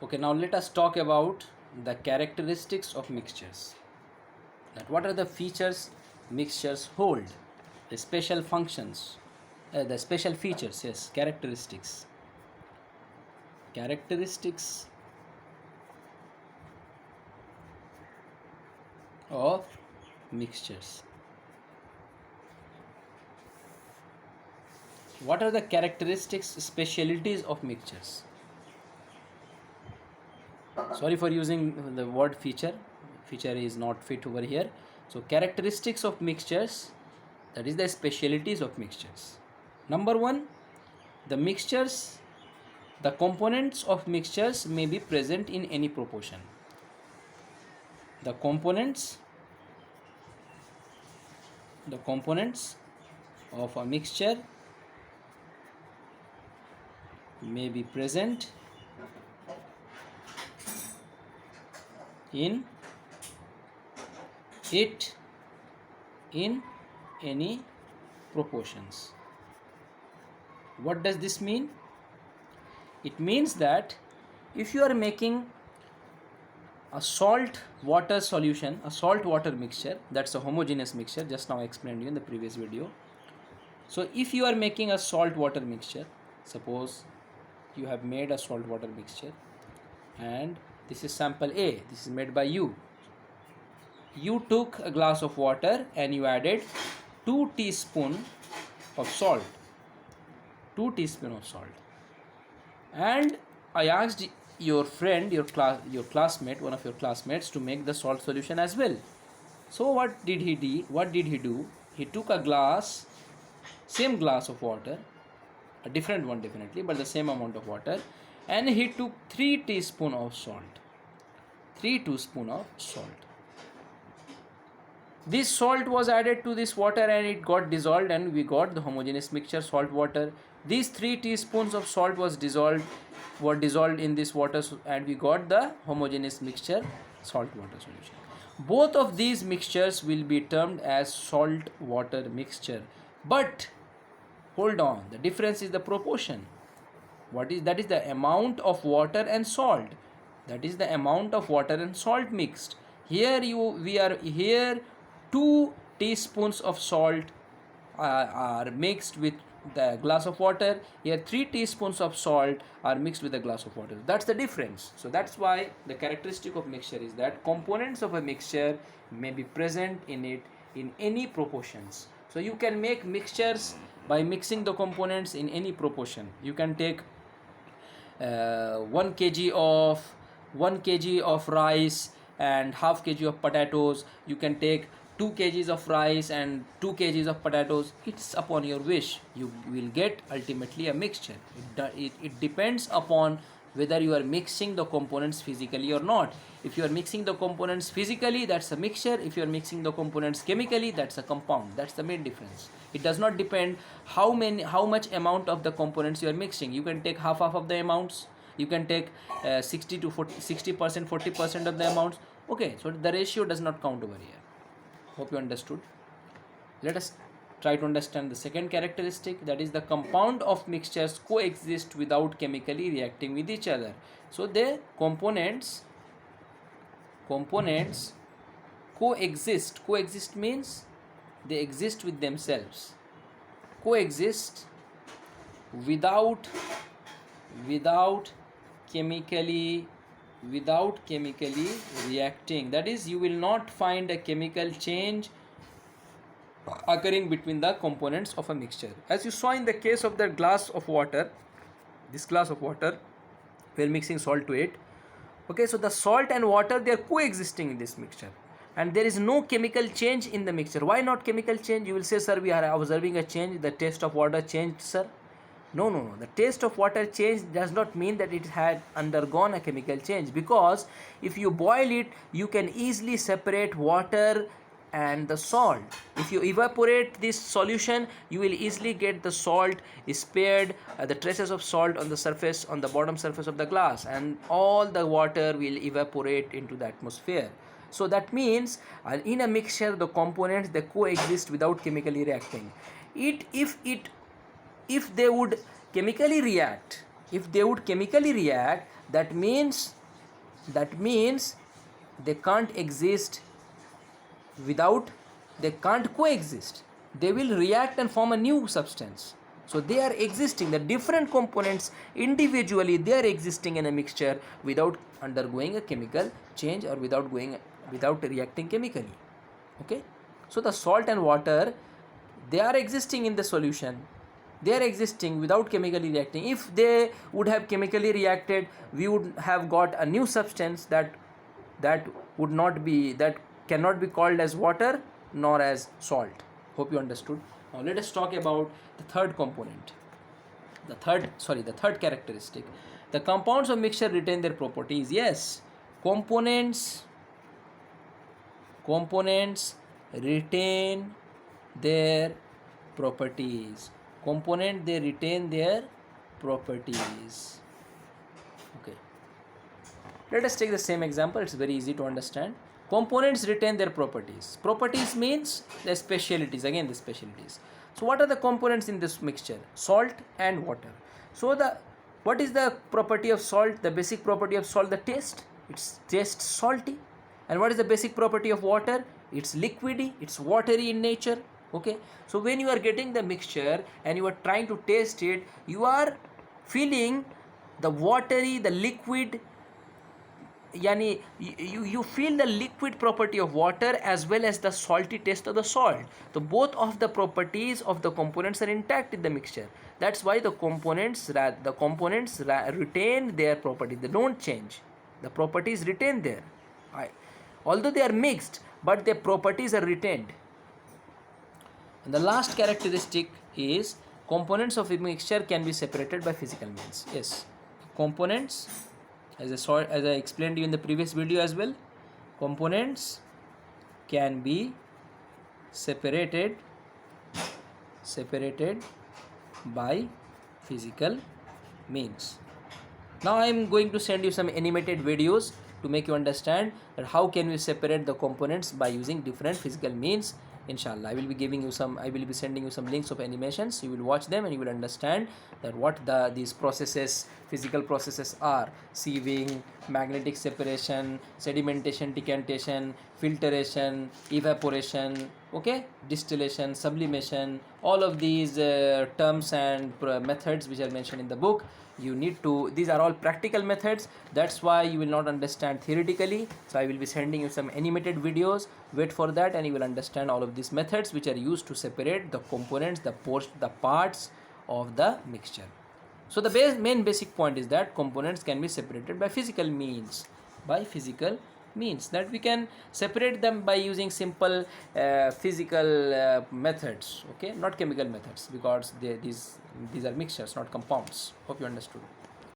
Okay, now let us talk about the characteristics of mixtures. That what are the features mixtures hold, the special functions, the special features, yes, characteristics of mixtures. What are the characteristics, specialities of mixtures? Sorry for using the word feature. Feature is not fit over here. So characteristics of mixtures, that is the specialities of mixtures. Number one, the mixtures, the components of mixtures may be present in any proportion. The components of a mixture may be present in it in any proportions. What does this mean? It means that if you are making a salt water solution, a salt water mixture, that's a homogeneous mixture, just now I explained you in the previous video. So if you are making a salt water mixture, suppose you have made a salt water mixture and this is sample A, this is made by you. You took a glass of water and you added 2 teaspoons of salt. 2 teaspoons of salt. And I asked your friend, your classmate, one of your classmates, to make the salt solution as well. So what did he do? He took a glass, same glass of water, a different one definitely, but the same amount of water, and he took 3 teaspoons of salt. 3 teaspoons of salt. This salt was added to this water and it got dissolved and we got the homogeneous mixture salt water. These 3 teaspoons of salt were dissolved in this water and we got the homogeneous mixture salt water solution. Both of these mixtures will be termed as salt water mixture. But hold on, the difference is the proportion. That is the amount of water and salt. That is the amount of water and salt mixed. Here 2 teaspoons of salt are mixed with the glass of water. Here 3 teaspoons of salt are mixed with a glass of water. That's the difference. So that's why the characteristic of mixture is that components of a mixture may be present in it in any proportions. So you can make mixtures by mixing the components in any proportion. You can take 1 kg of rice and half kg of potatoes. You can take 2 kgs of rice and 2 kgs of potatoes. It's upon your wish. You will get ultimately a mixture. It depends upon whether you are mixing the components physically or not. If you are mixing the components physically, that's a mixture. If you are mixing the components chemically, that's a compound. That's the main difference. It does not depend how much amount of the components you are mixing. You can take half of the amounts. You can take 60% to 40% of the amounts. Okay, so the ratio does not count over here. Hope you understood. Let us try to understand the second characteristic, that is the compound of mixtures coexist without chemically reacting with each other. So the components coexist. Coexist means they exist with themselves. Coexist without chemically reacting. That is, you will not find a chemical change occurring between the components of a mixture. As you saw in the case of the glass of water, this glass of water, we are mixing salt to it. Okay, so the salt and water, they are coexisting in this mixture and there is no chemical change in the mixture. Why not chemical change? You will say, sir, we are observing a change, the taste of water changed, sir. No. The taste of water change does not mean that it had undergone a chemical change, because if you boil it, you can easily separate water and the salt. If you evaporate this solution, you will easily get the salt spared, the traces of salt on the surface, on the bottom surface of the glass, and all the water will evaporate into the atmosphere. So that means in a mixture, the components, they coexist without chemically reacting. If they would chemically react, that means they can't exist without, they can't coexist, they will react and form a new substance. So they are existing, the different components individually, they are existing in a mixture without undergoing a chemical change or without reacting chemically. Okay, so the salt and water, they are existing in the solution, they are existing without chemically reacting. If they would have chemically reacted, we would have got a new substance that would not be, that cannot be called as water nor as salt. Hope you understood. Now let us talk about the third component, the third characteristic. The compounds of mixture retain their properties. Yes, components retain their properties. Component, they retain their properties. Okay, let us take the same example, it's very easy to understand. Components retain their properties. Properties means the specialities, again the specialities. So what are the components in this mixture? Salt and water. So what is the property of salt? The basic property of salt, the taste. It's taste salty. And what is the basic property of water? It's liquidy, it's watery in nature. Okay, so when you are getting the mixture and you are trying to taste it, you are feeling the watery, the liquid, yani you feel the liquid property of water as well as the salty taste of the salt. So both of the properties of the components are intact in the mixture. That's why the components retain their property, they don't change, the properties retain there. Although they are mixed, but their properties are retained. And the last characteristic is components of a mixture can be separated by physical means. Yes, components, as I explained to you in the previous video as well, components can be separated by physical means. Now I am going to send you some animated videos to make you understand that how can we separate the components by using different physical means. Inshallah, I will be sending you some links of animations. You will watch them and you will understand that what these processes, physical processes are: sieving, magnetic separation, sedimentation, decantation, filtration, evaporation, okay, distillation, sublimation. All of these terms and methods which are mentioned in the book, you need to, these are all practical methods. That's why you will not understand theoretically. So I will be sending you some animated videos. Wait for that and you will understand all of these methods which are used to separate the components, the parts of the mixture. So the main basic point is that components can be separated by physical means. That we can separate them by using simple physical methods, okay, not chemical methods, because these are mixtures, not compounds. Hope you understood.